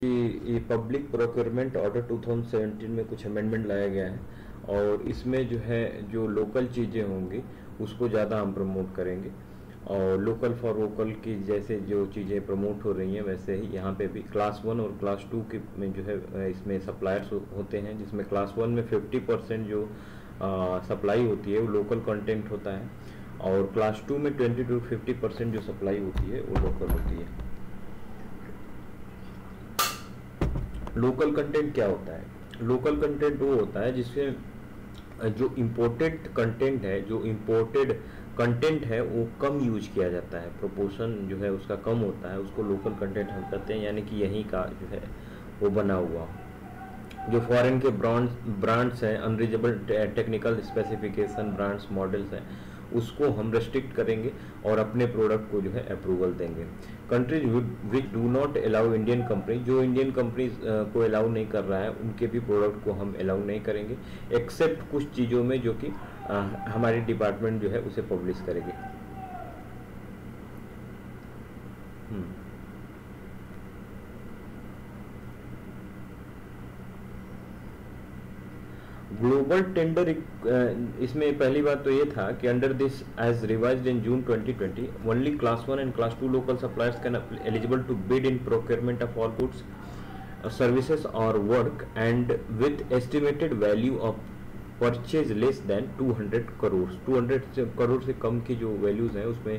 ये public procurement order 2017 में कुछ अमेंडमेंट लाया गया है और इसमें जो है जो लोकल चीज़ें होंगी उसको ज़्यादा हम प्रमोट करेंगे और लोकल फॉर वोकल की जैसे जो चीज़ें प्रमोट हो रही हैं वैसे ही यहाँ पे भी क्लास 1 और क्लास 2 के में जो है इसमें सप्लायर्स होते हैं, जिसमें क्लास 1 में 50% जो सप्लाई होती है वो लोकल कंटेंट होता है और क्लास 2 में 20 to 50% जो सप्लाई होती है वो लोकल होती है। लोकल कंटेंट क्या होता है? लोकल कंटेंट वो होता है जिसमें जो इम्पोर्टेड कंटेंट है, जो इम्पोर्टेड कंटेंट है वो कम यूज किया जाता है, प्रोपोर्शन जो है उसका कम होता है, उसको लोकल कंटेंट हम कहते हैं, यानी कि यहीं का जो है वो बना हुआ। जो फॉरेन के ब्रांड्स हैं, unreasonable technical specification brands models हैं, उसको हम रेस्ट्रिक्ट करेंगे और अपने प्रोडक्ट को जो है अप्रूवल देंगे। Countries which do not allow Indian company, जो इंडियन कंपनीज को अलाउ नहीं कर रहा है उनके भी प्रोडक्ट को हम अलाउ नहीं करेंगे, एक्सेप्ट कुछ चीज़ों में जो कि हमारी डिपार्टमेंट जो है उसे पब्लिश करेगी। ग्लोबल टेंडर, इसमें पहली बात तो ये था कि under this age revised in June 2020 only class 1 and class 2 local suppliers can eligible to bid in procurement of all goods services और work and with estimated value of purchase less than 200 crore. 200 crore से कम की जो values हैं उसमें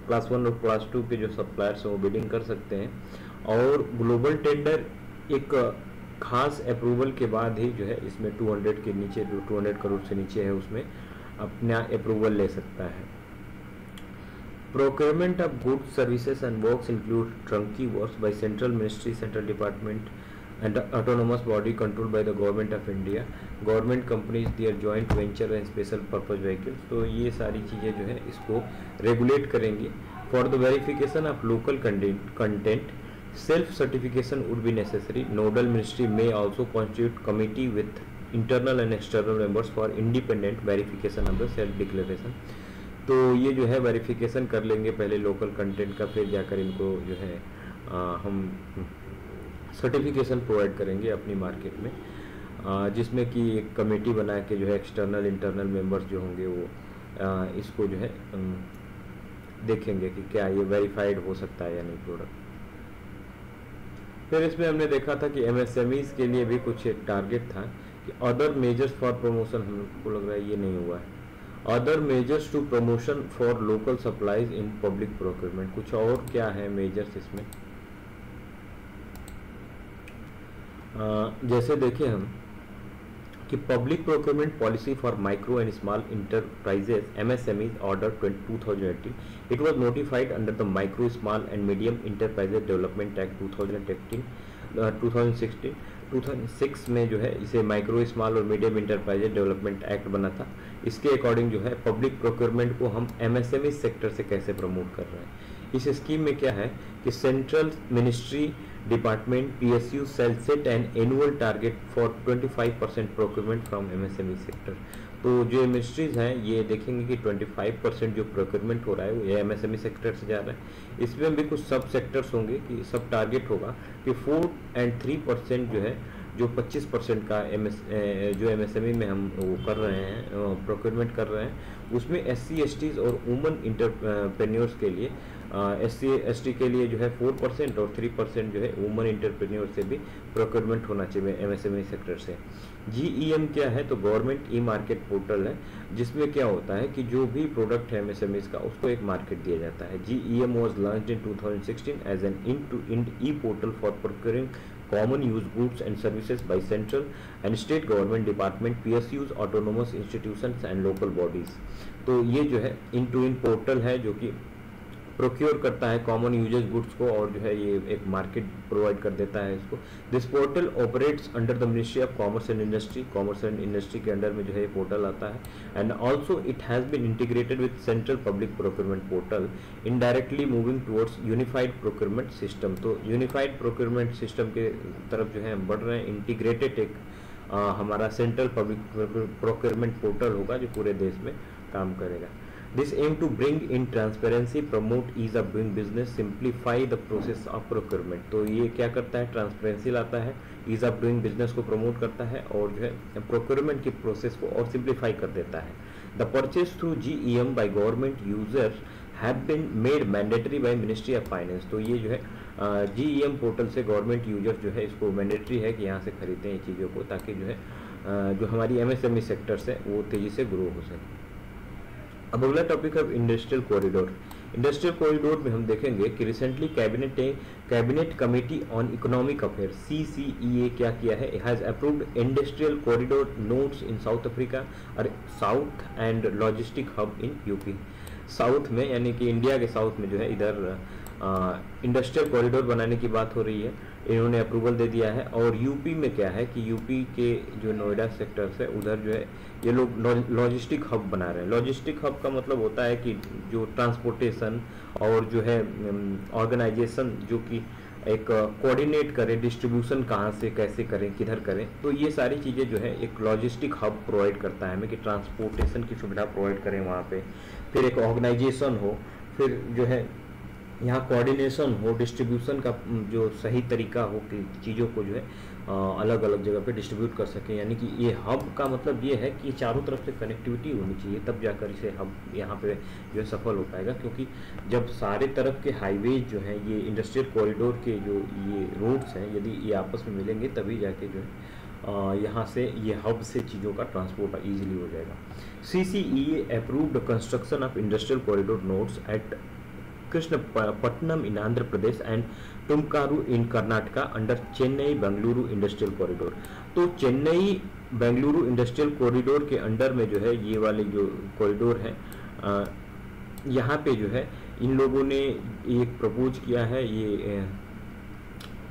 class 1 और class 2 के जो सप्लायर्स हैं वो बिडिंग कर सकते हैं और ग्लोबल टेंडर एक खास अप्रूवल के बाद ही जो है इसमें 200 के नीचे, जो 200 करोड़ से नीचे है उसमें अपना अप्रूवल ले सकता है। Procurement of goods services and works include turnkey works by central ministry, central department and autonomous body control by the government of India, government companies, their joint venture and special purpose vehicles. तो ये सारी चीज़ें जो है इसको regulate करेंगी। For the verification of local content self certification would be necessary. Nodal ministry may also constitute committee with internal and external members for independent verification of the self declaration. तो ये जो है वेरिफिकेशन कर लेंगे पहले local content का, फिर जाकर इनको जो है हम सर्टिफिकेशन प्रोवाइड करेंगे अपनी मार्केट में, जिसमें कि एक कमेटी बना के जो है एक्सटर्नल इंटरनल मेंबर्स जो होंगे वो इसको जो है देखेंगे कि क्या ये वेरीफाइड हो सकता है या नहीं प्रोडक्ट। फिर इसमें हमने देखा था कि एमएसएमईज के लिए भी कुछ एक टारगेट था कि अदर मेजर्स फॉर प्रमोशन, हमको लग रहा है ये नहीं हुआ है। Other measures to promotion for local supplies in public procurement, कुछ और क्या है मेजर्स इसमें? जैसे देखें हम कि public procurement policy for micro and small enterprises MSMEs order 2018, it was notified under the micro small and medium enterprises development act 2006 में जो है इसे माइक्रो स्मॉल और मीडियम इंटरप्राइजेज डेवलपमेंट एक्ट बना था। इसके अकॉर्डिंग जो है पब्लिक प्रोक्योरमेंट को हम MSME सेक्टर से कैसे प्रमोट कर रहे हैं। इस स्कीम में क्या है कि central ministry department PSU shall set and annual target for 25% procurement from MSME sector. तो जो मिनिस्ट्रीज हैं ये देखेंगे कि 25% जो प्रोक्योरमेंट हो रहा है वो ये MSME सेक्टर से जा रहा है। इसमें भी कुछ सब सेक्टर्स होंगे कि सब टारगेट होगा कि 4 and 3% जो है, जो 25% का जो MSME में हम वो कर रहे हैं, प्रोक्योरमेंट कर रहे हैं, उसमें SC STs और वुमन इंटरप्रेन्योर्स के लिए SC ST के लिए जो है 4% और 3% जो है वुमन इंटरप्रेन्योर से भी प्रोक्योरमेंट होना चाहिए MSME सेक्टर से। GEM क्या है? तो गवर्नमेंट ई मार्केट पोर्टल है, जिसमें क्या होता है कि जो भी प्रोडक्ट है MSMEs का उसको एक मार्केट दिया जाता है। GEM was launched in 2016 as an end-to-end e-portal for procuring common use goods and services by central and state government department, PSUs, autonomous institutions and local bodies। तो ये जो है end-to-end पोर्टल है जो कि प्रोक्योर करता है कॉमन यूजेज गुड्स को और जो है ये एक मार्केट प्रोवाइड कर देता है इसको। This portal operates under the ministry of commerce and industry, commerce and industry के अंडर में जो है ये पोर्टल आता है। And also it has been integrated with central public procurement portal, indirectly moving towards unified procurement system. तो unified procurement system के तरफ जो है हम बढ़ रहे हैं। इंटीग्रेटेड एक हमारा सेंट्रल पब्लिक प्रोक्योरमेंट पोर्टल होगा जो पूरे देश में काम करेगा। This aim to bring in transparency, promote ease of doing business, simplify the process of procurement. तो ये क्या करता है, ट्रांसपेरेंसी लाता है, ईज ऑफ डूइंग बिजनेस को प्रमोट करता है और जो है प्रोक्योरमेंट की प्रोसेस को और सिंप्लीफाई कर देता है। The purchase through GEM by government user have been made mandatory by ministry of finance. तो ये जो है GEM पोर्टल से गवर्नमेंट यूजर जो है इसको मैंडेटरी है कि यहाँ से खरीदें ये चीज़ों को, ताकि जो है जो हमारी MSME सेक्टर्स है वो तेज़ी से ग्रो हो सके। अब अगला टॉपिक है इंडस्ट्रियल कॉरिडोर। इंडस्ट्रियल कॉरिडोर में हम देखेंगे कि recently cabinet committee on economic affair CCEA क्या किया है, has approved industrial corridor nodes in South Africa और south and logistic hub in UP. South में यानी कि इंडिया के साउथ में जो है इधर इंडस्ट्रियल कॉरिडोर बनाने की बात हो रही है, इन्होंने अप्रूवल दे दिया है। और यूपी में क्या है कि यूपी के जो नोएडा सेक्टर्स है उधर जो है ये लोग लॉजिस्टिक हब बना रहे हैं। लॉजिस्टिक हब का मतलब होता है कि जो ट्रांसपोर्टेशन और जो है ऑर्गेनाइजेशन जो कि एक कोऑर्डिनेट करें, डिस्ट्रीब्यूशन कहाँ से कैसे करें, किधर करें, तो ये सारी चीज़ें जो है एक लॉजिस्टिक हब प्रोवाइड करता है हमें कि ट्रांसपोर्टेशन की सुविधा प्रोवाइड करें वहाँ पे, फिर एक ऑर्गेनाइजेशन हो, फिर जो है यहाँ कोऑर्डिनेशन हो, डिस्ट्रीब्यूशन का जो सही तरीका हो कि चीज़ों को जो है अलग अलग जगह पे डिस्ट्रीब्यूट कर सकें। यानी कि ये हब का मतलब ये है कि चारों तरफ से कनेक्टिविटी होनी चाहिए, तब जाकर इसे हब यहाँ पे जो है सफल हो पाएगा। क्योंकि जब सारे तरफ के हाईवेज जो हैं, ये इंडस्ट्रियल कॉरिडोर के जो ये रोड्स हैं, यदि ये आपस में मिलेंगे तभी जाके जो है यहाँ से ये हब से चीज़ों का ट्रांसपोर्ट ईजिली हो जाएगा। CCEA approved construction of industrial corridor nodes at Krishnapatnam in Andhra Pradesh and Tumakuru in Karnataka under Chennai Bengaluru industrial corridor. तो चेन्नई बेंगलुरु इंडस्ट्रियल कॉरिडोर के अंडर में जो है ये वाले जो कॉरिडोर है, यहाँ पे जो है इन लोगों ने एक प्रपोज किया है, ये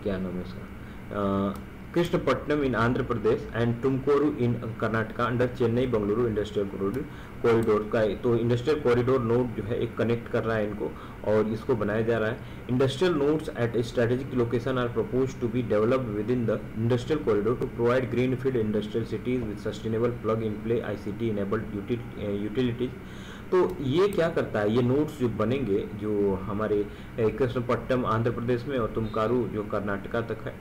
क्या नाम है इसका, Krishnapatnam in Andhra Pradesh and Tumakuru in Karnataka under Chennai Bengaluru industrial corridor का। तो इंडस्ट्रियल कॉरिडोर नोड जो है एक कनेक्ट कर रहा है इनको और इसको बनाया जा रहा है। Industrial nodes at strategic location are propose to be developed with in the industrial corridor to provide green field industrial cities with sustainable plug in play ICT enabled utilities. तो ये क्या करता है, ये नोड्स जो बनेंगे जो हमारे कृष्णपट्टनम आंध्र प्रदेश में और तुमकारू जो कर्नाटका तक है,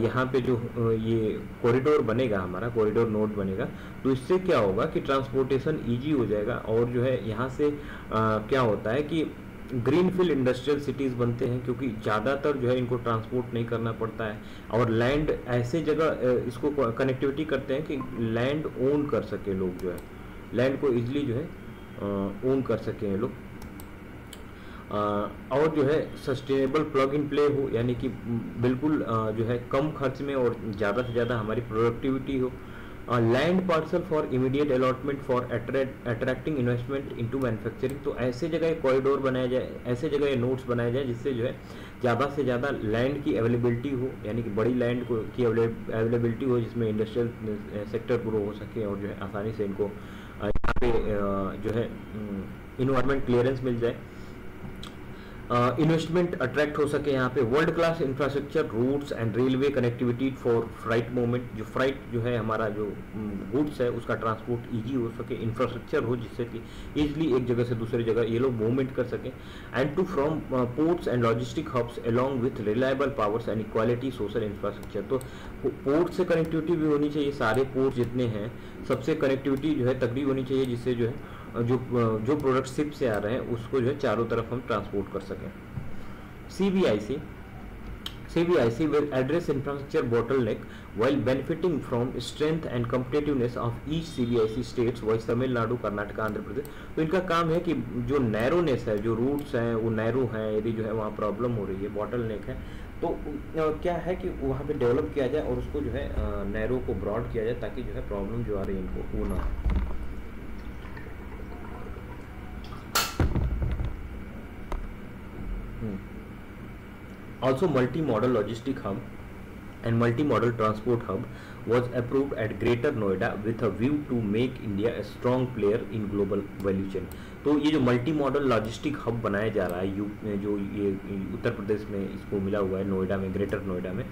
यहाँ पे जो ये कॉरिडोर बनेगा, हमारा कॉरिडोर नोड बनेगा, तो इससे क्या होगा कि ट्रांसपोर्टेशन इजी हो जाएगा। और जो है यहाँ से क्या होता है कि ग्रीनफील्ड इंडस्ट्रियल सिटीज़ बनते हैं, क्योंकि ज़्यादातर जो है इनको ट्रांसपोर्ट नहीं करना पड़ता है और लैंड ऐसे जगह इसको कनेक्टिविटी करते हैं कि लैंड ओन कर सके लोग, जो है लैंड को ईजिली जो है ओन कर सकें ये लोग। और जो है सस्टेनेबल प्लग इन प्ले हो, यानी कि बिल्कुल जो है कम खर्च में और ज़्यादा से ज़्यादा हमारी प्रोडक्टिविटी हो। Land parcel for immediate allotment for attracting investment into manufacturing. तो ऐसे जगह ये कॉरिडोर बनाया जाए, ऐसे जगह ये नोट्स बनाए जाए जिससे जो है ज़्यादा से ज़्यादा लैंड की अवेलेबिलिटी हो, यानी कि बड़ी लैंड को की अवेलेबिलिटी हो जिसमें इंडस्ट्रियल सेक्टर ग्रो हो सके और जो है आसानी से इनको यहाँ पे जो है इन्वायरमेंट क्लियरेंस मिल जाए, इन्वेस्टमेंट अट्रैक्ट हो सके यहाँ पे। World class infrastructure, roads and railway connectivity for freight movement, जो फ्राइट जो है हमारा जो गुड्स है उसका ट्रांसपोर्ट इजी हो सके, इंफ्रास्ट्रक्चर हो जिससे कि इजीली एक जगह से दूसरी जगह ये लोग मूवमेंट कर सकें। And to from ports and logistic hubs along with reliable powers and equality social infrastructure. तो पोर्ट से कनेक्टिविटी भी होनी चाहिए, सारे पोर्ट जितने हैं सबसे कनेक्टिविटी जो है तगड़ी होनी चाहिए, जिससे जो है जो प्रोडक्ट शिप से आ रहे हैं उसको जो है चारों तरफ हम ट्रांसपोर्ट कर सकें। CBIC will address infrastructure bottleneck while benefiting from strength and competitiveness of each CBIC states voice Tamil Nadu, Karnataka, Andhra Pradesh. तो इनका काम है कि जो नैरोनेस है, जो रूट्स हैं वो नैरो हैं, यदि जो है वहाँ प्रॉब्लम हो रही है, बॉटलनेक है, तो क्या है कि वहाँ पे डेवलप किया जाए और उसको जो है नैरो को ब्रॉड किया जाए ताकि जो है प्रॉब्लम जो आ रही है इनको वो ना हो। Also, multi-modal logistic hub and multi-modal transport hub was approved at Greater Noida with a view to make India a strong player in global value chain। तो ये जो मल्टी मॉडल लॉजिस्टिक हब बनाया जा रहा है जो ये उत्तर प्रदेश में इसको मिला हुआ है, नोएडा में, ग्रेटर नोएडा में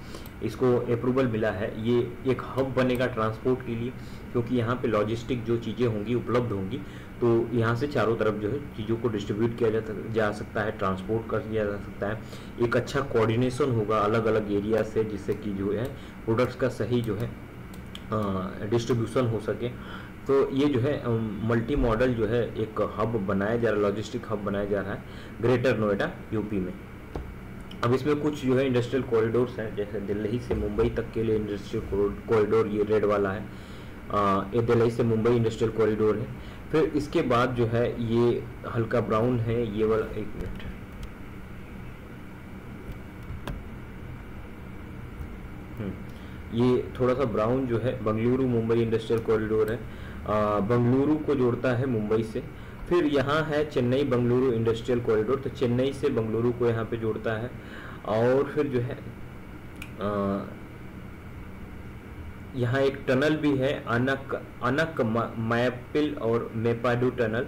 इसको अप्रूवल मिला है। ये एक हब बनेगा ट्रांसपोर्ट के लिए, क्योंकि यहाँ पे लॉजिस्टिक जो चीज़ें होंगी उपलब्ध होंगी तो यहाँ से चारों तरफ जो है चीज़ों को डिस्ट्रीब्यूट किया जा सकता है, ट्रांसपोर्ट कर दिया जा सकता है। एक अच्छा कोऑर्डिनेशन होगा अलग अलग एरिया से, जिससे कि जो है प्रोडक्ट्स का सही जो है डिस्ट्रीब्यूशन हो सके। तो ये जो है मल्टी मॉडल जो है एक हब बनाया जा रहा है, लॉजिस्टिक हब बनाया जा रहा है ग्रेटर नोएडा यूपी में। अब इसमें कुछ जो है इंडस्ट्रियल कॉरिडोर्स हैं, जैसे दिल्ली से मुंबई तक के लिए इंडस्ट्रियल कॉरिडोर ये रेड वाला है, ये दिल्ली से मुंबई इंडस्ट्रियल कॉरिडोर है। फिर इसके बाद जो है ये हल्का ब्राउन है, ये वाला, एक मिनट, ये थोड़ा सा ब्राउन जो है बंगलुरु मुंबई इंडस्ट्रियल कॉरिडोर है, बंगलुरु को जोड़ता है मुंबई से। फिर यहाँ है चेन्नई बंगलुरु इंडस्ट्रियल कॉरिडोर, तो चेन्नई से बंगलुरु को यहाँ पे जोड़ता है। और फिर जो है यहाँ एक टनल भी है, अनक मैपिल और मेपाडू टनल,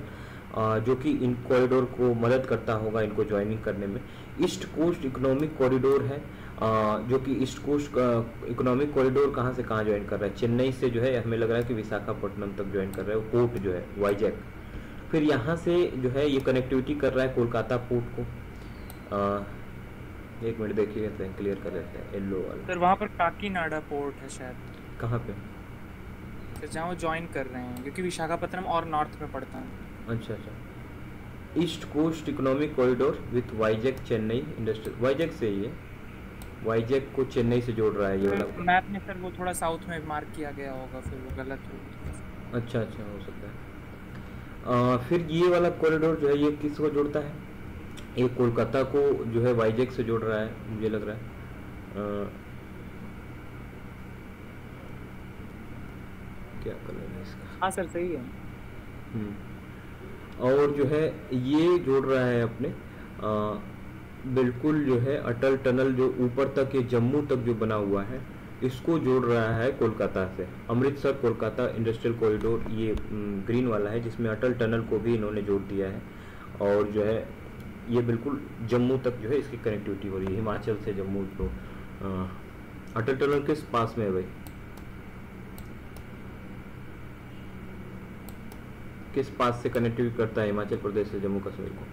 जो कि इन कॉरिडोर को मदद करता होगा इनको ज्वाइनिंग करने में। ईस्ट कोस्ट इकोनॉमिक कॉरिडोर है, जो कि ईस्ट कोस्ट इकोनॉमिक कॉरिडोर कहाँ से कहाँ ज्वाइन कर रहा है, चेन्नई से जो है हमें लग रहा है कि विशाखापट्टनम तक ज्वाइन कर रहा है, पोर्ट जो है वाइजैक। फिर यहाँ से जो है ये कनेक्टिविटी कर रहा है कोलकाता पोर्ट को। एक मिनट देखिए, क्लियर कर लेते हैं येलो वाला। सर वहाँ पर काकीनाडा पोर्ट है शायद। कहाँ पे? तो जहाँ वो ज्वाइन कर रहे हैं, क्योंकि विशाखापट्टनम और नॉर्थ में पड़ता है। अच्छा अच्छा, east coast economic corridor with Vizag Chennai industrial, Vizag से ही है, वाइजैक को चेन्नई से जोड़ रहा है ये वाला। मैप में सर वो थोड़ा साउथ में मार्क किया गया होगा, फिर वो गलत हो। अच्छा अच्छा, हो सकता है। फिर ये वाला कॉरिडोर जो है ये किसको जोड़ता है, ये कोलकाता को जो है वाइजैक से जोड़ रहा है, मुझे लग रहा है। क्या कलर है इसका? हाँ सर सही है। और जो है ये जोड़ रहा है अपने बिल्कुल जो है अटल टनल जो ऊपर तक ये जम्मू तक जो बना हुआ है, इसको जोड़ रहा है कोलकाता से। अमृतसर कोलकाता इंडस्ट्रियल कॉरिडोर ये ग्रीन वाला है, जिसमें अटल टनल को भी इन्होंने जोड़ दिया है। और जो है ये बिल्कुल जम्मू तक जो है इसकी कनेक्टिविटी हो रही है, हिमाचल से जम्मू। तो अटल टनल किस पास में है भाई, किस पास से कनेक्टिविटी करता है हिमाचल प्रदेश से जम्मू कश्मीर को?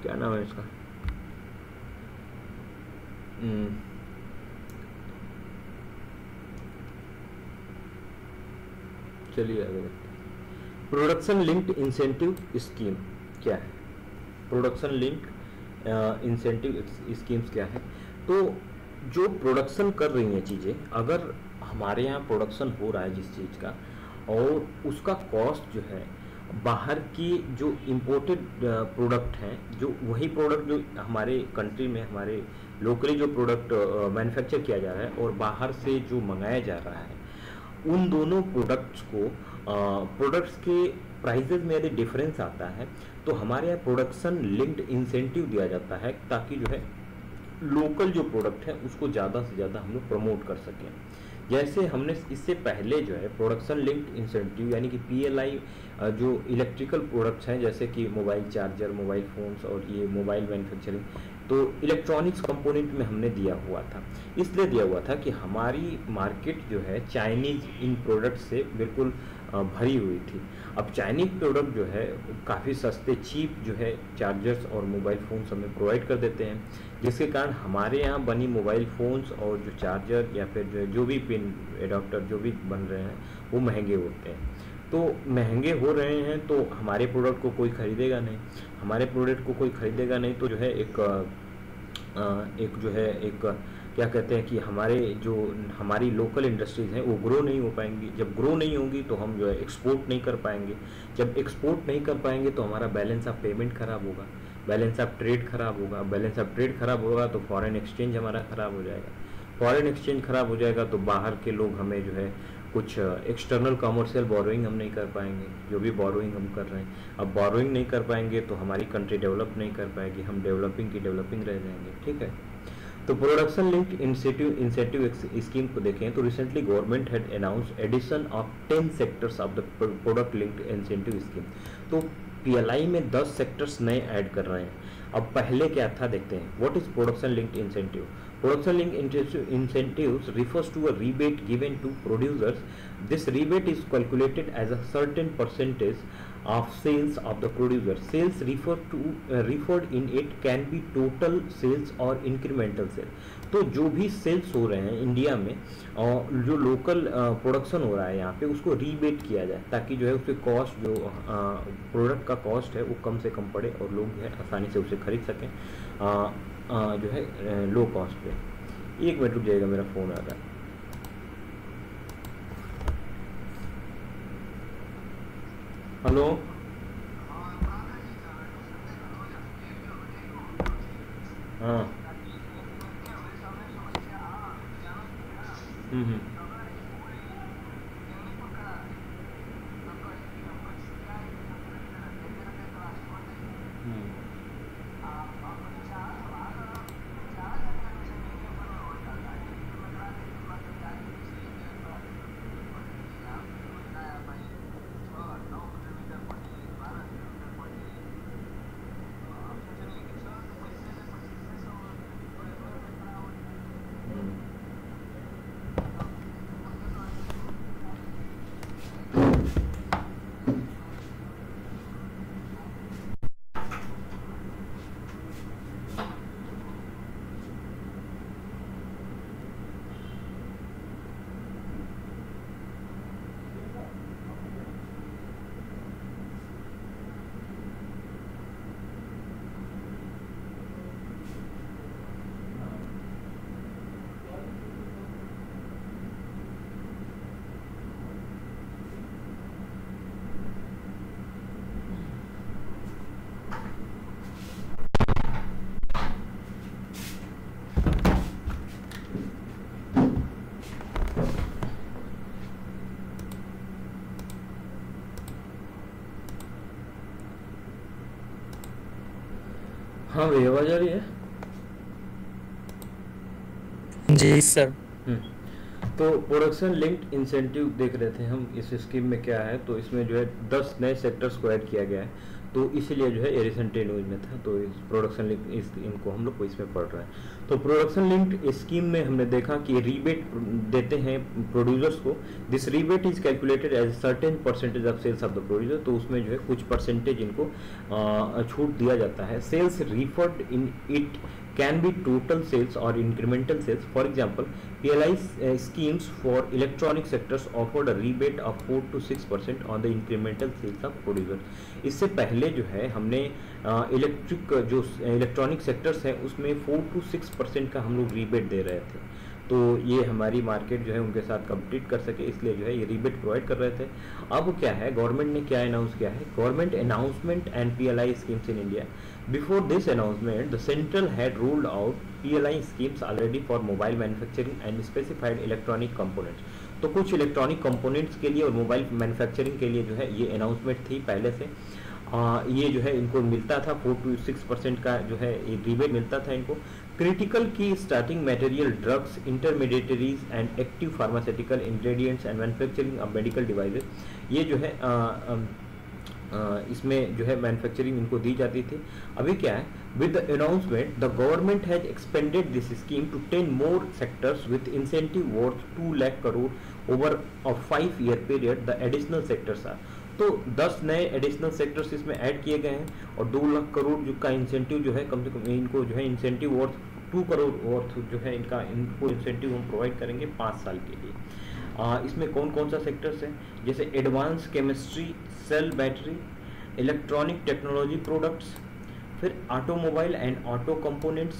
क्या नाम है इसका? चलिए आगे देखते हैं। प्रोडक्शन लिंक्ड इंसेंटिव स्कीम क्या है? प्रोडक्शन लिंक्ड इंसेंटिव स्कीम्स क्या है? तो जो प्रोडक्शन कर रही हैं चीज़ें, अगर हमारे यहाँ प्रोडक्शन हो रहा है जिस चीज़ का, और उसका कॉस्ट जो है बाहर की जो इम्पोर्टेड प्रोडक्ट हैं, जो वही प्रोडक्ट जो हमारे कंट्री में हमारे लोकली जो प्रोडक्ट मैन्युफैक्चर किया जा रहा है और बाहर से जो मंगाया जा रहा है, उन दोनों प्रोडक्ट्स को प्रोडक्ट्स के प्राइजेज में यदि डिफरेंस आता है तो हमारे यहाँ प्रोडक्शन लिंक्ड इंसेंटिव दिया जाता है, ताकि जो है लोकल जो प्रोडक्ट है उसको ज़्यादा से ज़्यादा हम लोग प्रमोट कर सकें। जैसे हमने इससे पहले जो है प्रोडक्शन लिंक्ड इंसेंटिव यानी कि PLI जो इलेक्ट्रिकल प्रोडक्ट्स हैं, जैसे कि मोबाइल चार्जर, मोबाइल फ़ोन्स और ये मोबाइल मैन्युफैक्चरिंग, तो इलेक्ट्रॉनिक्स कंपोनेंट में हमने दिया हुआ था। इसलिए दिया हुआ था कि हमारी मार्केट जो है चाइनीज़ इन प्रोडक्ट से बिल्कुल भरी हुई थी। अब चाइनीज प्रोडक्ट जो है काफ़ी सस्ते चीप जो है चार्जर्स और मोबाइल फ़ोन्स हमें प्रोवाइड कर देते हैं, जिसके कारण हमारे यहाँ बनी मोबाइल फ़ोन्स और जो चार्जर या फिर जो भी पिन एडाप्टर जो भी बन रहे हैं वो महंगे होते हैं। तो महंगे हो रहे हैं तो हमारे प्रोडक्ट को कोई ख़रीदेगा नहीं, हमारे प्रोडक्ट को कोई ख़रीदेगा नहीं, तो जो है एक क्या कहते हैं कि हमारी लोकल इंडस्ट्रीज़ हैं वो ग्रो नहीं हो पाएंगी। जब ग्रो नहीं होंगी तो हम जो है एक्सपोर्ट नहीं कर पाएंगे। जब एक्सपोर्ट नहीं कर पाएंगे तो हमारा बैलेंस ऑफ पेमेंट ख़राब होगा, बैलेंस ऑफ ट्रेड ख़राब होगा, बैलेंस ऑफ ट्रेड ख़राब होगा तो फॉरेन एक्सचेंज हमारा ख़राब हो जाएगा, फॉरेन एक्सचेंज ख़राब हो जाएगा तो बाहर के लोग हमें जो है कुछ एक्सटर्नल कॉमर्शियल बोरोइंग हम नहीं कर पाएंगे, जो भी बोरोइंग हम कर रहे हैं। अब बोरोइंग नहीं कर पाएंगे तो हमारी कंट्री डेवलप नहीं कर पाएगी, हम डेवलपिंग रह जाएंगे। ठीक है, तो प्रोडक्शन लिंक्ड इंसेंटिव स्कीम को देखें तो recently government had announced addition of 10 sectors of the product linked incentive scheme. तो PLI में 10 सेक्टर्स नए ऐड कर रहे हैं। अब पहले क्या था देखते हैं, what is production linked incentive? Production linked incentives refers to a rebate given to producers. This rebate is calculated as a certain percentage of sales of the producer. Sales referred in it can be total sales or incremental sales. तो जो भी sales हो रहे हैं India में और जो local production हो रहा है यहाँ पे, उसको रीबेट किया जाए ताकि जो है उसके कॉस्ट, जो प्रोडक्ट का कॉस्ट है वो कम से कम पड़े और लोग जो है आसानी से उसे खरीद सकें जो है लो कॉस्ट पे। 1 मिनट रुक जाएगा, मेरा फ़ोन आ रहा है। हेलो, हाँ, हम्म, हम्म, हम्म। हाँ भैया, आवाज आ रही है? जी सर। तो प्रोडक्शन लिंक्ड इंसेंटिव देख रहे थे हम, इस स्कीम में क्या है, तो इसमें जो है 10 नए सेक्टर्स को ऐड किया गया है। तो इसीलिए जो है ये रिसेंटली न्यूज में था, तो इस प्रोडक्शन लिंक इस इनको हम लोग को इसमें पढ़ रहे हैं। तो प्रोडक्शन लिंक्ड स्कीम में हमने देखा कि रीबेट देते हैं प्रोड्यूसर्स को। This rebate is calculated as certain percentage of sales of the producer. तो उसमें जो है कुछ परसेंटेज इनको छूट दिया जाता है। Sales referred in it can be total sales or incremental sales. For example, PLI schemes for electronic sectors offered a rebate of 4 to 6% on the incremental sales of producer. इससे पहले जो है हमने इलेक्ट्रॉनिक सेक्टर्स हैं उसमें 4 to 6% का हम लोग रीबेट दे रहे थे। तो ये हमारी मार्केट जो है उनके साथ कम्पीट कर सके, इसलिए जो है ये रीबेट प्रोवाइड कर रहे थे। अब क्या है, गवर्नमेंट ने क्या अनाउंस किया है, government announcement and PLI schemes in India. Before this announcement, the central had rolled out PLI schemes already for mobile manufacturing and specified electronic components. तो कुछ इलेक्ट्रॉनिक कंपोनेंट्स के लिए और मोबाइल मैन्युफैक्चरिंग के लिए जो है ये अनाउंसमेंट थी पहले से। ये जो है इनको मिलता था 4 to 6% का जो है एक रीबेट मिलता था इनको। क्रिटिकल की starting material, drugs, intermediaries and active pharmaceutical ingredients and manufacturing of medical devices, ये जो है इसमें जो है मैन्युफैक्चरिंग इनको दी जाती थी। अभी क्या है, with the announcement the government has expanded this scheme to 10 more sectors with incentive worth 2 lakh crore over a 5 year period. The additional sectors are, तो 10 नए एडिशनल सेक्टर्स इसमें ऐड किए गए हैं और 2 लाख करोड़ जो का इंसेंटिव जो है कम से कम इनको जो है इंसेंटिव वर्थ 2 करोड़ वर्थ जो है इनको इंसेंटिव हम प्रोवाइड करेंगे 5 साल के लिए। इसमें कौन कौन सा सेक्टर्स है, जैसे advance chemistry, cell battery, electronic technology products, फिर ऑटोमोबाइल एंड ऑटो कंपोनेंट्स,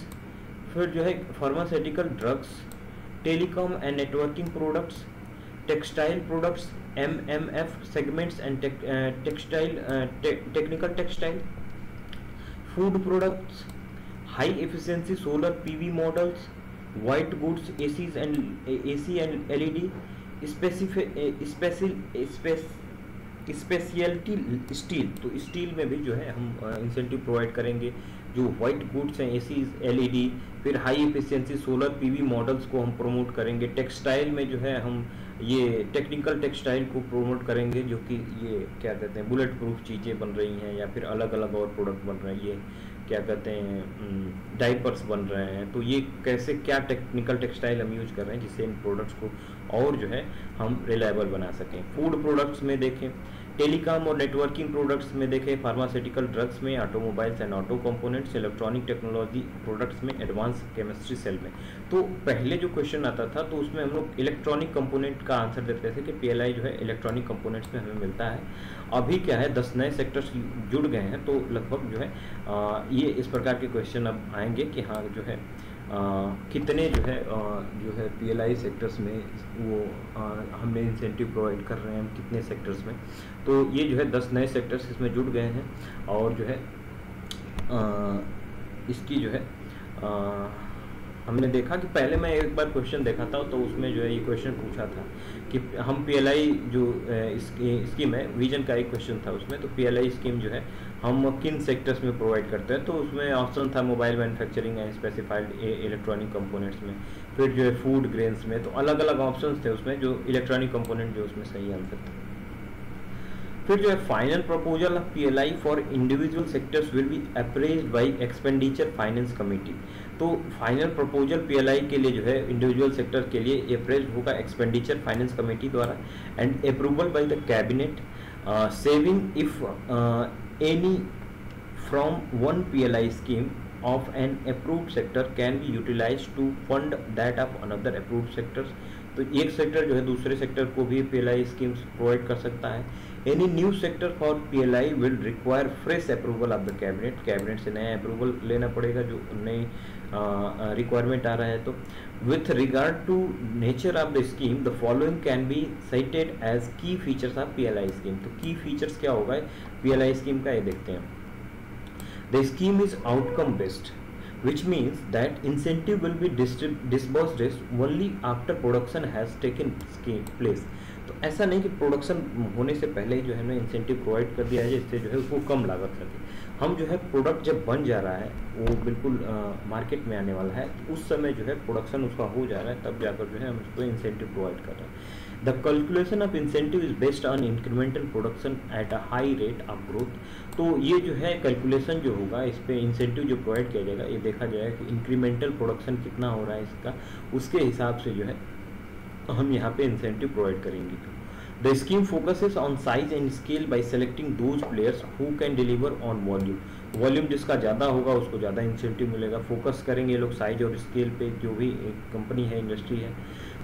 फिर जो है pharmaceutical drugs, telecom and networking products, textile products, MMF segments and textile technical textile, food products, high efficiency solar PV models, white goods, AC and LED, speciality steel, तो steel में भी जो है हम incentive provide करेंगे। जो white goods हैं, ACs, LED, फिर high efficiency solar PV models को हम प्रमोट करेंगे। टेक्सटाइल में जो है हम ये टेक्निकल टेक्सटाइल को प्रमोट करेंगे, जो कि ये क्या कहते हैं बुलेट प्रूफ चीज़ें बन रही हैं या फिर अलग अलग और प्रोडक्ट बन रहे हैं, ये क्या कहते हैं डाइपर्स बन रहे हैं, तो ये कैसे क्या टेक्निकल टेक्सटाइल हम यूज कर रहे हैं जिससे इन प्रोडक्ट्स को और जो है हम रिलायबल बना सकें। फूड प्रोडक्ट्स में देखें, टेलीकॉम और नेटवर्किंग प्रोडक्ट्स में देखें, फार्मास्यूटिकल ड्रग्स में, automobiles and auto components, electronic technology products में, एडवांस केमिस्ट्री सेल में। तो पहले जो क्वेश्चन आता था तो उसमें हम लोग इलेक्ट्रॉनिक कंपोनेंट का आंसर देते थे कि पीएलआई जो है इलेक्ट्रॉनिक कंपोनेंट्स में हमें मिलता है। अभी क्या है 10 नए सेक्टर्स जुड़ गए हैं, तो लगभग जो है ये इस प्रकार के क्वेश्चन अब आएंगे कि हाँ जो है कितने जो है पीएलआई सेक्टर्स में वो हमने इंसेंटिव प्रोवाइड कर रहे हैं, हम कितने सेक्टर्स में। तो ये जो है 10 नए सेक्टर्स इसमें जुड़ गए हैं और जो है इसकी जो है हमने देखा कि पहले मैं एक बार क्वेश्चन देखा था तो उसमें जो है ये क्वेश्चन पूछा था कि हम पीएलआई जो स्कीम है, विजन का एक क्वेश्चन था उसमें, तो पीएलआई स्कीम जो है हम किन सेक्टर्स में प्रोवाइड करते हैं, तो उसमें ऑप्शन था mobile manufacturing and specified electronic components में, फिर जो है फूड ग्रेन्स में, तो अलग अलग ऑप्शंस थे उसमें जो इलेक्ट्रॉनिक कंपोनेंट जो उसमें सही आंसर था। फिर जो है final proposal of PLI for individual sectors will be appraised bye expenditure finance committee. तो फाइनल प्रपोजल पीएलआई के लिए जो है इंडिविजुअल सेक्टर के लिए अप्रेज्ड होगा एक्सपेंडिचर फाइनेंस कमेटी द्वारा and approval by the cabinet, saving if any from one PLI scheme of an approved sector can be utilized to fund that of another approved sectors। तो एक sector जो है दूसरे sector को भी PLI schemes provide कर सकता है। Any new sector for PLI will require fresh approval of the cabinet, cabinet से नया अप्रूवल लेना पड़ेगा जो नई रिक्वायरमेंट आ रहा है। तो with regard to nature of the scheme the following can be cited as key features of PLI scheme. तो की फीचर्स क्या होगा पीएलआई स्कीम का, ये देखते हैं। The scheme is outcome based, which means that incentive will be disbursed only after production has taken place। तो ऐसा नहीं कि प्रोडक्शन होने से पहले ही जो है ना इंसेंटिव प्रोवाइड कर दिया है जिससे जो है उसको कम लागत लगे। हम जो है प्रोडक्ट जब बन जा रहा है वो बिल्कुल मार्केट में आने वाला है, तो उस समय जो है प्रोडक्शन उसका हो जा रहा है, तब जाकर जो है हम उसको इंसेंटिव प्रोवाइड कर रहे हैं। The calculation of incentive is based on incremental production at a high rate of growth। तो ये जो है कैलकुलेशन जो होगा इस पे इंसेंटिव जो प्रोवाइड किया जाएगा, ये देखा जाएगा कि इंक्रीमेंटल प्रोडक्शन कितना हो रहा है इसका, उसके हिसाब से जो है हम यहाँ पे इंसेंटिव प्रोवाइड करेंगे। The scheme focuses on size and scale bye selecting those players who can deliver on volume. Volume जिसका ज़्यादा होगा उसको ज़्यादा इंसेंटिव मिलेगा। फोकस करेंगे ये लोग साइज और स्केल पे, जो भी एक कंपनी है, इंडस्ट्री है।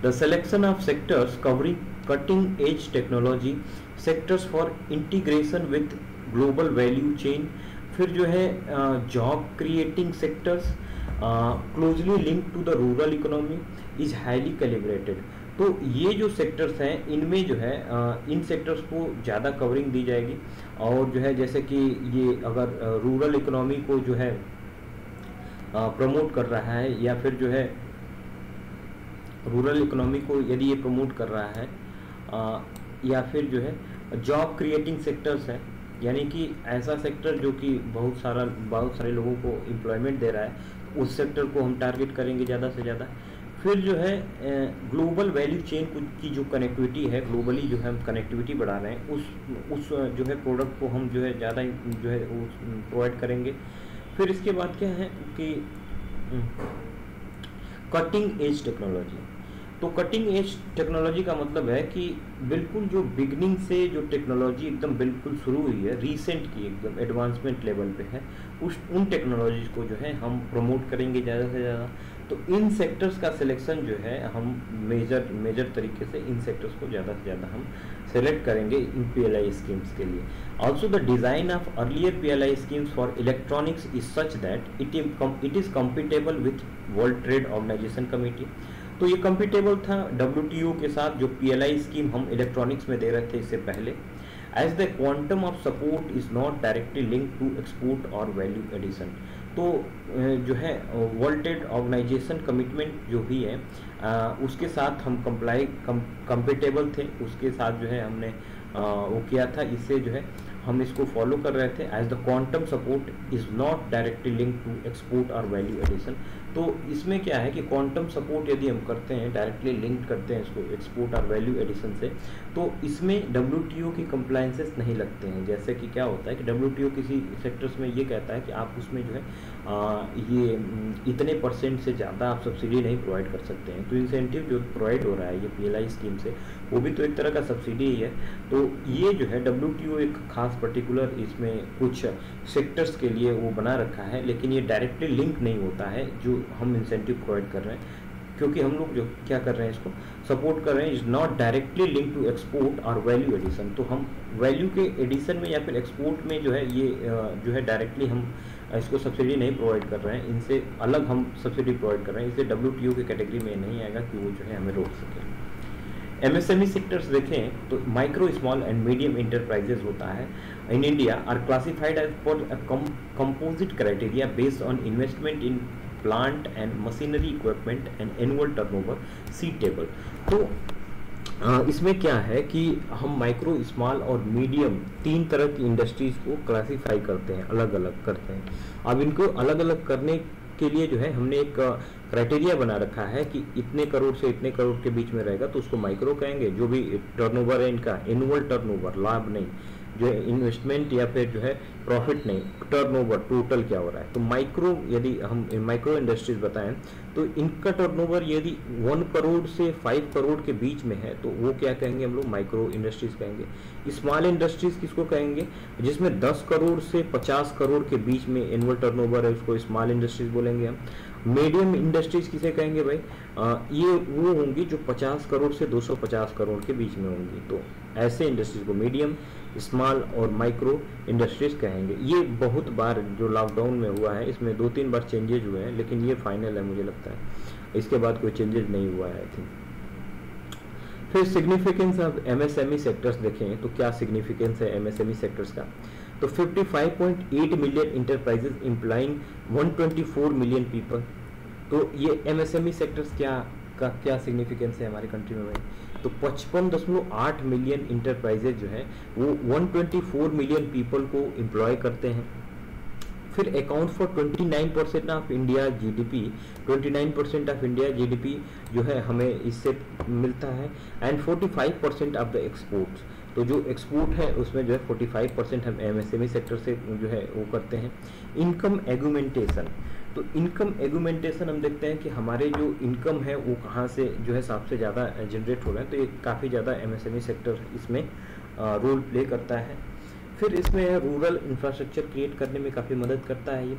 The selection of sectors covering cutting edge technology, sectors for integration with global value chain, फिर जो है job creating sectors closely link to the rural economy is highly calibrated. तो ये जो सेक्टर्स हैं इनमें जो है इन सेक्टर्स को ज़्यादा कवरिंग दी जाएगी। और जो है जैसे कि ये अगर रूरल इकोनॉमी को जो है प्रमोट कर रहा है, या फिर जो है रूरल इकोनॉमी को यदि ये प्रमोट कर रहा है, या फिर जो है जॉब क्रिएटिंग सेक्टर्स है, यानी कि ऐसा सेक्टर जो कि बहुत सारे लोगों को एम्प्लॉयमेंट दे रहा है, उस सेक्टर को हम टारगेट करेंगे ज़्यादा से ज़्यादा। फिर जो है ग्लोबल वैल्यू चेन की जो कनेक्टिविटी है, ग्लोबली जो है हम कनेक्टिविटी बढ़ा रहे हैं, उस जो है प्रोडक्ट को हम जो है ज़्यादा जो है प्रोवाइड करेंगे। फिर इसके बाद क्या है कि कटिंग एज टेक्नोलॉजी। तो कटिंग एज टेक्नोलॉजी का मतलब है कि बिल्कुल जो बिगनिंग से जो टेक्नोलॉजी एकदम बिल्कुल शुरू हुई है, रीसेंट की एकदम एडवांसमेंट लेवल पे है, उन टेक्नोलॉजीज को जो है हम प्रमोट करेंगे ज़्यादा से ज़्यादा। तो इन सेक्टर्स का सिलेक्शन जो है हम मेजर तरीके से इन सेक्टर्स को ज़्यादा से ज़्यादा हम सेलेक्ट करेंगे इन पीएलआई स्कीम्स के लिए। Also the design of earlier PLI schemes for electronics is such that it is compatible with world trade organization committee. तो ये कम्पिटेबल था WTO के साथ जो पीएलआई स्कीम हम इलेक्ट्रॉनिक्स में दे रहे थे इससे पहले। As the quantum of support is not directly link to export और वैल्यू एडिशन। तो जो है वर्ल्ड ट्रेड ऑर्गेनाइजेशन कमिटमेंट जो भी है उसके साथ हम कंपेटेबल थे, उसके साथ जो है हमने वो किया था, इससे जो है हम इसको फॉलो कर रहे थे। As the quantum support is not directly link to export और वैल्यू एडिशन। तो इसमें क्या है कि क्वांटम सपोर्ट यदि हम करते हैं, डायरेक्टली लिंक करते हैं इसको एक्सपोर्ट और वैल्यू एडिशन से, तो इसमें WTO की कंप्लायंसेस नहीं लगते हैं। जैसे कि क्या होता है कि WTO किसी सेक्टर्स में ये कहता है कि आप उसमें जो है ये इतने % से ज़्यादा आप सब्सिडी नहीं प्रोवाइड कर सकते हैं। तो इंसेंटिव जो प्रोवाइड हो रहा है ये PLI स्कीम से, वो भी तो एक तरह का सब्सिडी ही है। तो ये जो है WTO एक खास पर्टिकुलर इसमें कुछ सेक्टर्स के लिए वो बना रखा है, लेकिन ये डायरेक्टली लिंक नहीं होता है जो हम इंसेंटिव प्रोवाइड कर रहे हैं, क्योंकि हम लोग जो क्या कर रहे हैं इसको सपोर्ट कर रहे हैं, is not directly link to export और वैल्यू एडिशन। तो हम वैल्यू के एडिशन में या फिर एक्सपोर्ट में जो है ये जो है डायरेक्टली हम इसको सब्सिडी नहीं प्रोवाइड कर रहे हैं, इनसे अलग हम सब्सिडी प्रोवाइड कर रहे हैं, इसलिए WTO की कैटेगरी में नहीं आएगा कि वो जो है हमें रोक सके। MSME सेक्टर्स देखें तो micro small and medium enterprises होता है in India are classified as for composite criteria based on investment in plant and machinery equipment and annual turnover see table. तो इसमें क्या है कि हम माइक्रो स्मॉल और मीडियम 3 तरह की इंडस्ट्रीज को क्लासिफाई करते हैं, अलग अलग करते हैं। अब इनको अलग अलग करने के लिए जो है हमने एक क्राइटेरिया बना रखा है कि इतने करोड़ से इतने करोड़ के बीच में रहेगा तो उसको माइक्रो कहेंगे। जो भी टर्नओवर है इनका एनुअल टर्नओवर, लाभ नहीं, जो है इन्वेस्टमेंट या फिर जो है प्रॉफिट नहीं, टर्नओवर टोटल क्या हो रहा है। तो माइक्रो यदि हम माइक्रो इंडस्ट्रीज बताएं तो इनका टर्नओवर यदि 1 करोड़ से 5 करोड़ के बीच में है तो वो क्या कहेंगे, हम लोग माइक्रो इंडस्ट्रीज कहेंगे। स्मॉल इंडस्ट्रीज किसको कहेंगे, जिसमें 10 करोड़ से 50 करोड़ के बीच में एनुअल टर्नओवर है, उसको स्मॉल इंडस्ट्रीज बोलेंगे हम। मीडियम इंडस्ट्रीज किसे कहेंगे भाई, ये वो होंगी जो 50 करोड़ से 250 करोड़ के बीच में होंगी। तो ऐसे इंडस्ट्रीज को मीडियम, स्मॉल और माइक्रो इंडस्ट्रीज कहेंगे। ये बहुत बार जो लॉकडाउन में हुआ है इसमें 2-3 बार चेंजेज हुए हैं, लेकिन ये फाइनल है मुझे लगता है, इसके बाद कोई चेंजेस नहीं हुआ है आई थिंक। फिर सिग्निफिकेंस ऑफ MSME सेक्टर्स देखें तो क्या सिग्निफिकेंस है MSME सेक्टर्स का, तो 55.8 million enterprises implying 124 million people. तो ये MSME सेक्टर्स क्या सिग्निफिकेंस है हमारे कंट्री में भाई, तो 55.8 मिलियन इंटरप्राइजेज जो है वो 124 मिलियन पीपल को एम्प्लॉय करते हैं। फिर account for 29% of India GDP, 29% of India GDP जो है हमें इससे मिलता है, एंड 45% ऑफ द एक्सपोर्ट्स। तो जो एक्सपोर्ट है उसमें जो है 45% हम MSME सेक्टर से जो है वो करते हैं। इनकम एगुमेंटेशन, तो इनकम एगुमेंटेशन हम देखते हैं कि हमारे जो इनकम है वो कहाँ से जो है सबसे ज़्यादा जनरेट हो रहा है, तो ये काफ़ी ज़्यादा MSME सेक्टर इसमें रोल प्ले करता है। फिर इसमें रूरल इंफ्रास्ट्रक्चर क्रिएट करने में काफ़ी मदद करता है ये।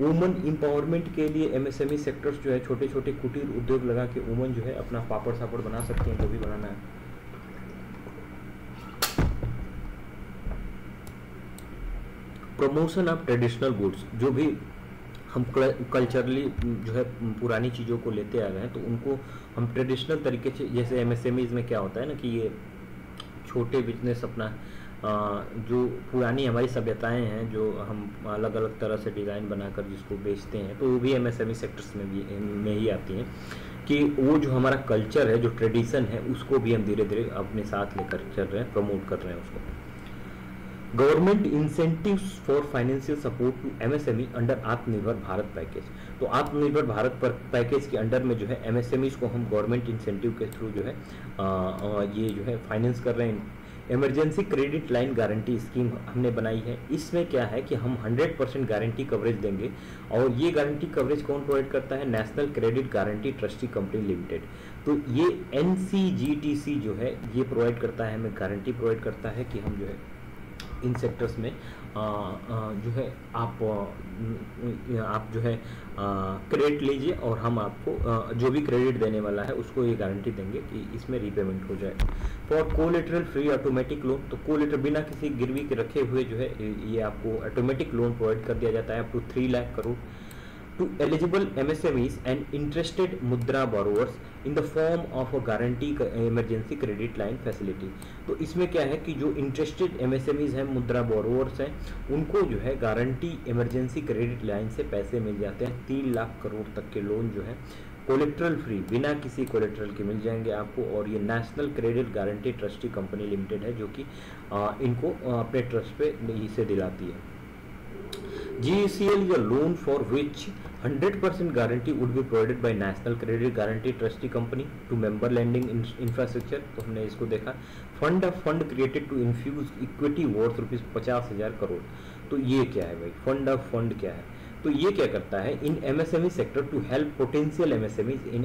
वुमन एम्पावरमेंट के लिए MSME सेक्टर्स जो है छोटे छोटे कुटीर उद्योग लगा के वुमन जो है अपना पापड़ सापड़ बना सकती हैं, जो भी बनाना है। प्रमोशन ऑफ ट्रेडिशनल गुड्स, जो भी हम कल्चरली जो है पुरानी चीज़ों को लेते आ रहे हैं तो उनको हम ट्रेडिशनल तरीके से, जैसे MSMEs में क्या होता है ना कि ये छोटे बिजनेस अपना जो पुरानी हमारी सभ्यताएं हैं जो हम अलग अलग तरह से डिज़ाइन बनाकर जिसको बेचते हैं, तो वो भी MSME सेक्टर्स में ही आती हैं कि वो जो हमारा कल्चर है, जो ट्रेडिशन है, उसको भी हम धीरे धीरे अपने साथ लेकर चल रहे हैं, प्रमोट कर रहे हैं उसको। Government incentives for financial support to MSME under Atmanirbhar Bharat package. तो आत्मनिर्भर भारत पर पैकेज के अंडर में जो है MSMEs को हम गवर्नमेंट इंसेंटिव के थ्रू जो है ये जो है फाइनेंस कर रहे हैं। Emergency credit line guarantee scheme हमने बनाई है। इसमें क्या है कि हम 100% गारंटी कवरेज देंगे, और ये गारंटी कवरेज कौन प्रोवाइड करता है, national credit guarantee trustee company limited. तो ये NCGTC जो है ये प्रोवाइड करता है, हमें गारंटी प्रोवाइड करता है कि हम जो है इन सेक्टर्स में जो है आप जो है क्रेडिट लीजिए और हम आपको जो भी क्रेडिट देने वाला है उसको ये गारंटी देंगे कि इसमें रीपेमेंट हो जाए। For collateral free automatic loan, तो कोलेटर बिना किसी गिरवी के रखे हुए जो है ये आपको ऑटोमेटिक लोन प्रोवाइड कर दिया जाता है up to 3 lakh crore to eligible MSMEs and interested mudra borrowers in the form of a guarantee emergency credit line facility। तो इसमें क्या है कि जो इंटरेस्टेड MSMEs हैं, मुद्रा बोरोवर्स हैं, उनको जो है गारंटी इमरजेंसी क्रेडिट लाइन से पैसे मिल जाते हैं। 3 लाख करोड़ तक के लोन जो है कोलेट्रल फ्री, बिना किसी कोलेट्रल के मिल जाएंगे आपको। और ये national credit guarantee trustee company limited है जो कि इनको अपने ट्रस्ट पे इसे दिलाती है। GECL is a loan for which 100% guarantee would be provided by National Credit Guarantee Trustee Company to member lending infrastructure। तो हमने इसको देखा। Fund created to infuse equity worth ₹50,000 crore. तो ये क्या है भाई, फंड क्या है? तो ये क्या करता है, in MSME sector to help potential MSMEs in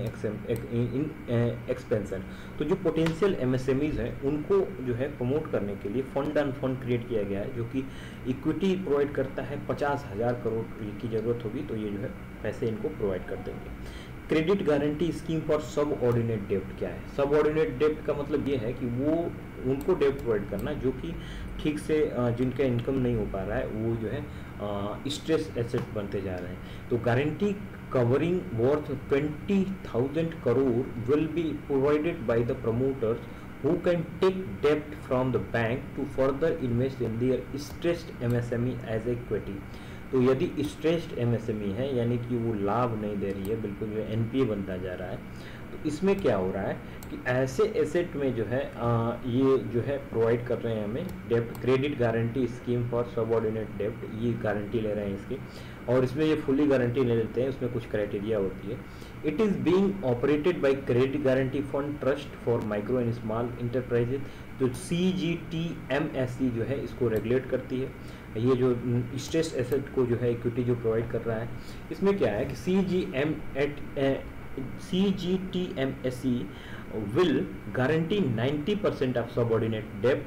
expansion. तो जो पोटेंशियल एमएसएमईज हैं उनको जो है प्रमोट करने के लिए फंड क्रिएट किया गया है, जो कि इक्विटी प्रोवाइड करता है। 50,000 करोड़ की जरूरत होगी तो ये जो है पैसे इनको प्रोवाइड कर देंगे। क्रेडिट गारंटी स्कीम फॉर सब ऑर्डिनेट डेब्ट क्या है? सब ऑर्डिनेट डेब्ट का मतलब ये है कि वो उनको डेब्ट प्रोवाइड करना जो कि ठीक से जिनका इनकम नहीं हो पा रहा है, वो जो है स्ट्रेस एसेट बनते जा रहे हैं। तो guarantee covering worth 20,000 crore will be provided by the promoters who can take debt from the bank to further invest in their stressed MSME as equity। तो यदि स्ट्रेस्ड एमएसएमई है यानी कि वो लाभ नहीं दे रही है, बिल्कुल जो एनपीए बनता जा रहा है, तो इसमें क्या हो रहा है कि ऐसे एसेट में जो है ये जो है प्रोवाइड कर रहे हैं हमें डेब्ट। Credit guarantee scheme for subordinate डेब्ट, ये गारंटी ले रहे हैं इसकी, और इसमें ये फुल्ली गारंटी ले लेते हैं। उसमें कुछ क्राइटेरिया होती है। It is being operated by credit guarantee fund trust for micro and small enterprises. तो CGTMSE जो है इसको रेगुलेट करती है। ये जो स्ट्रेस एसेट को जो है इक्विटी जो प्रोवाइड कर रहा है, इसमें क्या है कि CGTMSE will guarantee 90% of subordinate debt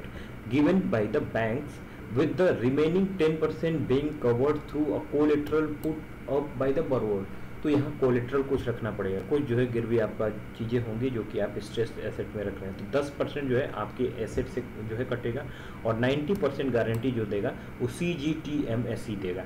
given by the banks, with the remaining 10% being covered through a collateral put up by the borrower। तो यहाँ कोलेट्रल कुछ रखना पड़ेगा, कुछ जो है गिरवी आपका चीज़ें होंगी जो कि आप स्ट्रेस एसेट में रख रहे हैं। तो 10% जो है आपके एसेट से जो है कटेगा, और 90% गारंटी जो देगा वो CGTMSE देगा।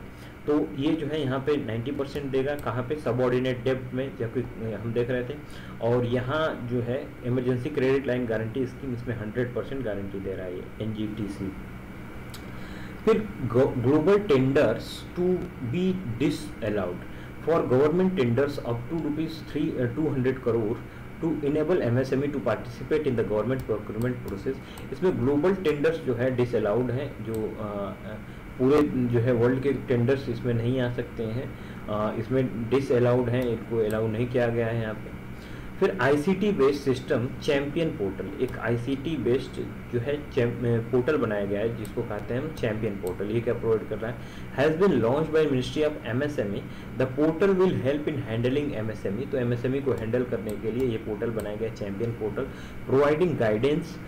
तो ये जो है यहाँ पे 90% देगा, कहाँ पे? सबऑर्डिनेट डेब्ट में, जबकि हम देख रहे थे। और यहाँ जो है emergency credit line guarantee scheme, इसमें 100% गारंटी दे रहा है NGTC। फिर global tenders to be disallowed for government tenders up to ₹200 crore to enable MSME to participate in the government procurement process. इसमें ग्लोबल टेंडर्स जो है डिसअलाउड हैं, जो पूरे जो है वर्ल्ड के टेंडर्स इसमें नहीं आ सकते हैं, इसमें डिसअलाउड हैं, इनको अलाउ नहीं किया गया है यहाँ पे। फिर ICT based system champion portal, एक ICT बेस्ड जो है पोर्टल बनाया गया है जिसको कहते हैं हम चैंपियन पोर्टल। ये क्या प्रोवाइड कर रहा है? Has been launch by ministry of MSME। The portal will help in handling MSME। तो MSME को हैंडल करने के लिए ये पोर्टल बनाया गया है, champion portal, providing guidance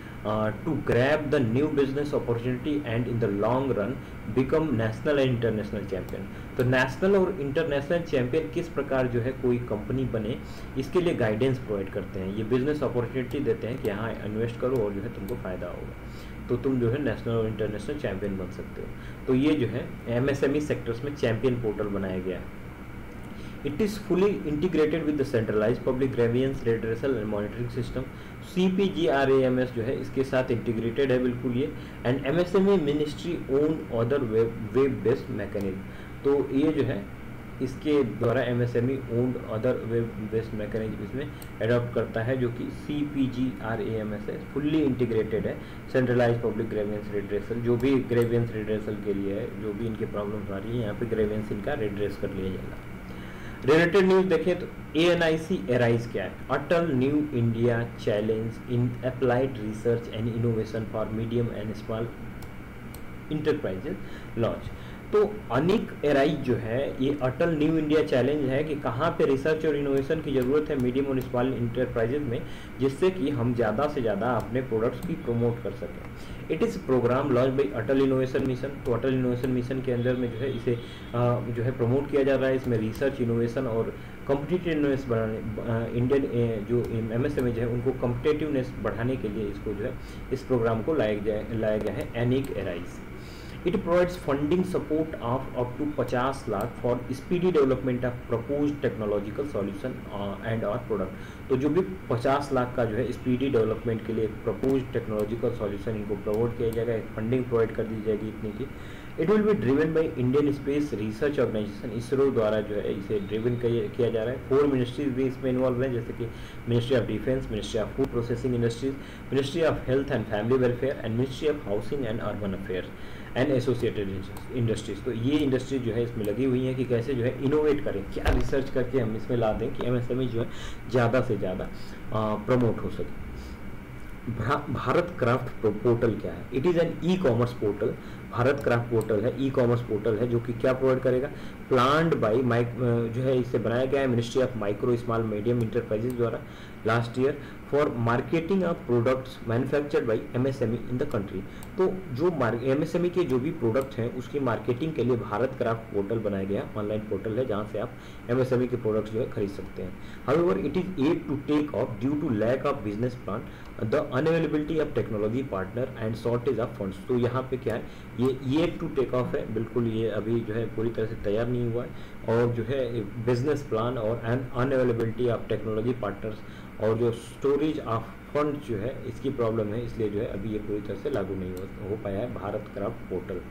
to grab the new business opportunity and in the long run become national and international champion। तो नेशनल और इंटरनेशनल चैंपियन किस प्रकार जो है कोई कंपनी बने, इसके लिए गाइडेंस प्रोवाइड करते हैं। ये बिजनेस अपॉर्चुनिटी देते हैं कि यहाँ इन्वेस्ट करो और जो है तुमको फ़ायदा होगा, तो तुम जो है नेशनल और इंटरनेशनल चैंपियन बन सकते हो। तो ये जो है MSME सेक्टर्स में चैंपियन पोर्टल बनाया गया है। It is fully integrated with the centralized public grievance redressal and monitoring system। CPGRAMS जो है इसके साथ इंटीग्रेटेड है बिल्कुल ये। And MSME ministry own other web based mechanism. तो ये जो है इसके द्वारा MSME owned other web based mechanism इसमें एडॉप्ट करता है, जो कि CPGRAMS है, फुल्ली इंटीग्रेटेड है। सेंट्रलाइज पब्लिक ग्रेवियंस रिड्रेसल, जो भी ग्रेवियंस रिड्रेसल के लिए है, जो भी इनके प्रॉब्लम्स आ रही है यहाँ पे ग्रेवियंस इनका रिड्रेस कर लिया जाएगा। रिलेटेड न्यूज देखें तो ANIC एराइज क्या है? Atal new India challenge in applied research and innovation for medium and small enterprises launch. तो अनिक एराइज जो है ये अटल न्यू इंडिया चैलेंज है कि कहाँ पे रिसर्च और इनोवेशन की ज़रूरत है मीडियम और स्मॉल इंटरप्राइजेज में, जिससे कि हम ज़्यादा से ज़्यादा अपने प्रोडक्ट्स की प्रमोट कर सकें। It is programme launch by Atal innovation mission. तो अटल इनोवेशन मिशन के अंदर में जो है इसे जो है प्रमोट किया जा रहा है। इसमें रिसर्च इनोवेशन और कॉम्पिटिटिवनेस बढ़ाने, इंडियन जो MSME है उनको कॉम्पिटिटिवनेस बढ़ाने के लिए इसको जो है इस प्रोग्राम को लाया गया है ANIC arise. It provides funding support of up to 50 lakh for speedy development of proposed technological solution and or product। तो जो भी 50 लाख का जो है स्पीडी डेवलपमेंट के लिए proposed technological solution इनको प्रोवाइड किया जाएगा, फंडिंग प्रोवाइड कर दी जाएगी इतनी की। It will be driven by Indian space research organisation, ISRO द्वारा जो है इसे ड्रिवन किया जा रहा है। 4 मिनिस्ट्रीज भी इसमें इन्वॉल्व हैं, जैसे कि ministry of defence, ministry of food processing industries, ministry of health and family welfare and ministry of housing and urban affairs. And associated industries. तो ये इंडस्ट्री जो है इसमें लगी हुई है कि कैसे जो है इनोवेट करें, क्या रिसर्च करके हम इसमें ला दें कि एमएसएमई जो है ज़्यादा से ज़्यादा प्रमोट हो सके। भारत क्राफ्ट पोर्टल क्या है? It is an e commerce portal. Bharat craft portal है, ई कॉमर्स पोर्टल है, जो कि क्या प्रोवाइड करेगा? प्लान्ड बाय जो है इसे बनाया गया है ministry of micro small medium enterprises द्वारा last year for marketing of products manufactured by MSME in the country. तो जो एमएसएमई के जो भी प्रोडक्ट हैं उसकी मार्केटिंग के लिए भारत क्राफ्ट पोर्टल बनाया गया, ऑनलाइन पोर्टल है जहां से आप एमएसएमई के प्रोडक्ट्स जो है खरीद सकते हैं। However it is at to take off due to lack of business plan, the unavailability of technology partner and shortage of funds. तो यहाँ पे क्या है, ये टू टेक ऑफ है, बिल्कुल ये अभी जो है पूरी तरह से तैयार नहीं हुआ है, और जो है बिजनेस प्लान और अनअवेलेबिलिटी ऑफ टेक्नोलॉजी पार्टनर्स और जो स्टोरेज ऑफ फंड जो है इसकी प्रॉब्लम है, इसलिए जो है अभी ये पूरी तरह से लागू नहीं हो पाया है भारत क्राफ्ट पोर्टल।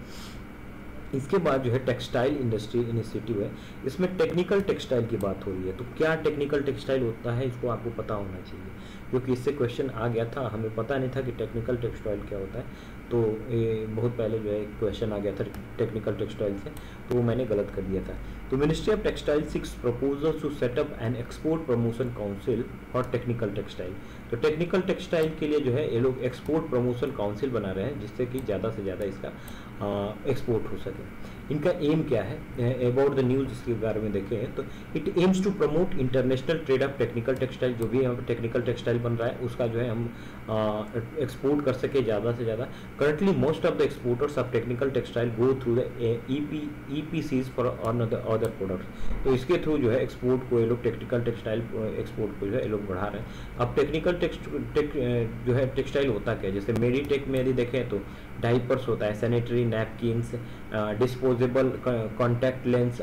इसके बाद जो है टेक्सटाइल इंडस्ट्री इनिशिएटिव है, इसमें टेक्निकल टेक्सटाइल की बात हो रही है। तो क्या टेक्निकल टेक्सटाइल होता है, इसको आपको पता होना चाहिए, क्योंकि इससे क्वेश्चन आ गया था, हमें पता नहीं था कि टेक्निकल टेक्सटाइल क्या होता है। तो ये बहुत पहले जो है क्वेश्चन आ गया था टेक्निकल टेक्सटाइल से, तो वो मैंने गलत कर दिया था। तो ministry of textile 6 proposal to set up an export promotion council for technical textile. तो टेक्निकल टेक्सटाइल के लिए जो है ये लोग एक्सपोर्ट प्रमोशन काउंसिल बना रहे हैं, जिससे कि ज़्यादा से ज़्यादा इसका एक्सपोर्ट हो सके। इनका एम क्या है, अबाउट द न्यूज़ इसके बारे में देखें तो it aims to promote international trade of technical textile. जो भी यहाँ पर टेक्निकल टेक्सटाइल बन रहा है उसका जो है हम एक्सपोर्ट कर सके ज़्यादा से ज़्यादा। Currently most of the exporters of technical textile go through the EPCs for other products. तो इसके थ्रू जो है एक्सपोर्ट को ये लोग टेक्निकल टेक्सटाइल एक्सपोर्ट को जो है ये लोग बढ़ा रहे हैं। अब टेक्निकल जो है टेक्सटाइल होता क्या है, जैसे मेडिटेक में यदि देखें तो डाइपर्स होता है, sanitary napkins, disposable contact lens,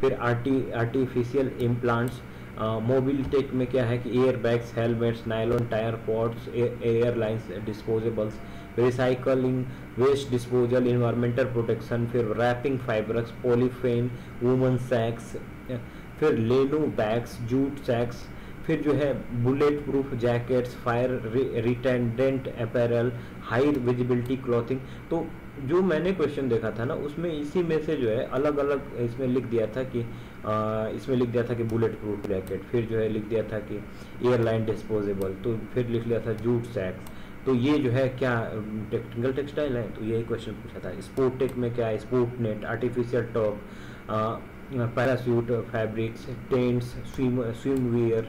फिर आर्टिफिशियल इम्प्लांट्स। मोबिल टेक में क्या है कि air bags, helmets, nylon tyre pods, airlines disposables, recycling, waste disposal, environmental protection, फिर wrapping fibrous, polyphen, woman sacks, फिर लेनू बैग्स, जूट सैक्स, फिर जो है bullet proof jackets, fire retardant apparel, high visibility clothing. तो जो मैंने question देखा था ना उसमें इसी में से जो है अलग अलग इसमें लिख दिया था कि बुलेट प्रूफ जैकेट, फिर जो है लिख दिया था कि एयरलाइन डिस्पोजेबल, तो फिर लिख लिया था जूट सैक्स। तो ये जो है क्या टेक्निकल टेक्सटाइल है? तो यही क्वेश्चन पूछा था। स्पोर्ट टेक में क्या है, sport net, artificial turf, parachute fabrics, tents, swim wear.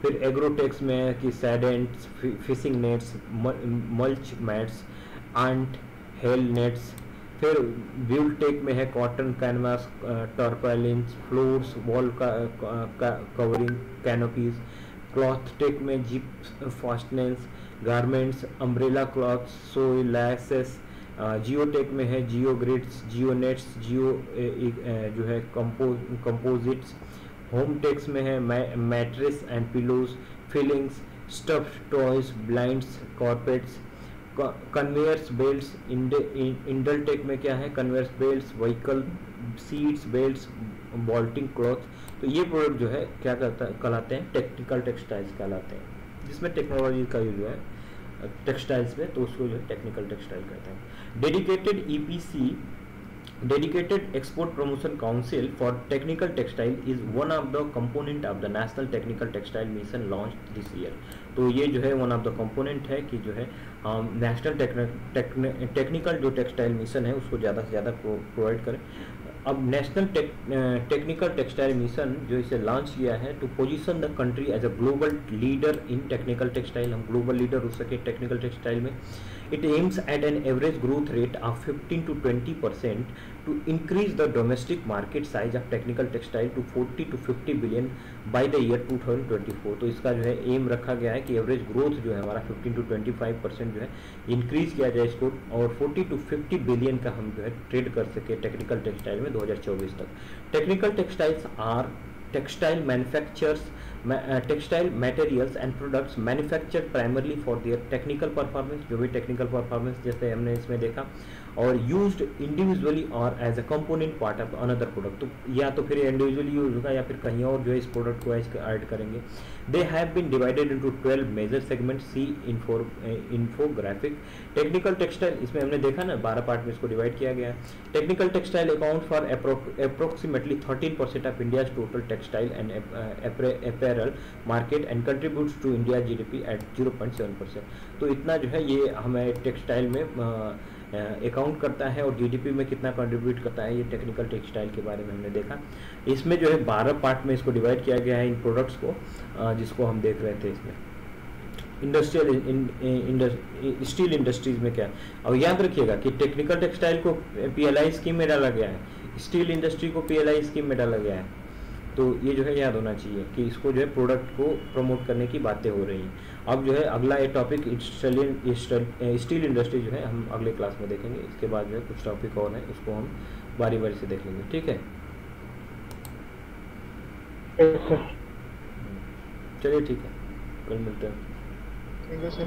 फिर एग्रोटेक्स में है कि सैडेंट्स, fishing nets, mulch mats, anti hail nets. फिर ब्यूलटेक में है cotton canvas, tarpaulins, floors, wall covering, canopies. Clothtech में zip fasteners, garments, umbrella cloth, shoe laces. Geotech में है जियो ग्रिड्स, जियो नेट्स, जियो जो है कंपोजिट्स। होम टेक्स में है mattress and pillows, fillings, stuffed toys, blinds, carpets, conveyors belts. इंडल टेक में क्या है, conveyors belts, vehicle seats belts, bolting cloth. तो ये प्रोडक्ट जो है क्या कहलाते हैं, टेक्निकल टेक्सटाइल्स कहलाते हैं, जिसमें टेक्नोलॉजी का यूज है टेक्सटाइल्स में, तो उसको जो है टेक्निकल टेक्सटाइल कहते हैं। Dedicated EPC, Dedicated Export Promotion Council for Technical Textile is one of the component of the National Technical Textile Mission launched this year। तो ये जो है वन ऑफ द कंपोनेंट है कि जो है नेशनल टेक्निकल जो टेक्सटाइल मिशन है उसको ज़्यादा से ज़्यादा प्रोवाइड करें। अब नेशनल टेक्निकल टेक्सटाइल मिशन जो इसे लॉन्च किया है to position the country as a global leader in technical textile, हम ग्लोबल लीडर हो सके टेक्निकल टेक्सटाइल में। It aims at an average growth rate of 15 to 20% to increase the domestic market size of technical textile to 40 to 50 billion by the year 2024। तो इसका जो है M रखा गया है कि एवरेज ग्रोथ जो है हमारा 15 to 25% जो है इंक्रीज किया जाए इसको, और 40 to 50 बिलियन का हम जो है ट्रेड कर सके टेक्निकल टेक्सटाइल में 2024 तक। Technical textiles are textile manufacturers textile materials and products manufactured primarily for their technical performance, जो भी टेक्निकल परफॉर्मेंस जैसे हमने इसमें देखा, और यूज्ड इंडिविजुअली और as a component part of another product, तो या तो फिर इंडिविजुअली यूज होगा या फिर कहीं और जो है इस प्रोडक्ट को ऐड करेंगे। They have been divided into 12 major segment, see infographic. Technical textile, इसमें हमने देखा ना 12 पार्ट में इसको डिवाइड किया गया है। Technical textile account for approximately 13% of India's total textile and apparel market and contributes to India GDP at 0.7%। तो इतना जो है ये हमें टेक्सटाइल में अकाउंट करता है, और जीडीपी में कितना कंट्रीब्यूट करता है, ये टेक्निकल टेक्सटाइल के बारे में हमने देखा। इसमें जो है 12 पार्ट में इसको डिवाइड किया गया है इन प्रोडक्ट्स को, जिसको हम देख रहे थे इसमें। इंडस्ट्रियल स्टील इंडस्ट्रीज में क्या, और याद रखिएगा कि टेक्निकल टेक्सटाइल को पीएलआई स्कीम में डाला गया है, स्टील इंडस्ट्री को पीएलआई स्कीम में डाला गया है। तो ये जो है याद होना चाहिए कि इसको जो है प्रोडक्ट को प्रमोट करने की बातें हो रही हैं। अब जो है अगला ये टॉपिक स्टील इंडस्ट्री जो है हम अगले क्लास में देखेंगे। इसके बाद जो है कुछ टॉपिक और हैं, उसको हम बारी बारी से देख लेंगे, ठीक है। चलिए ठीक है, कल मिलते हैं। Thank you sir.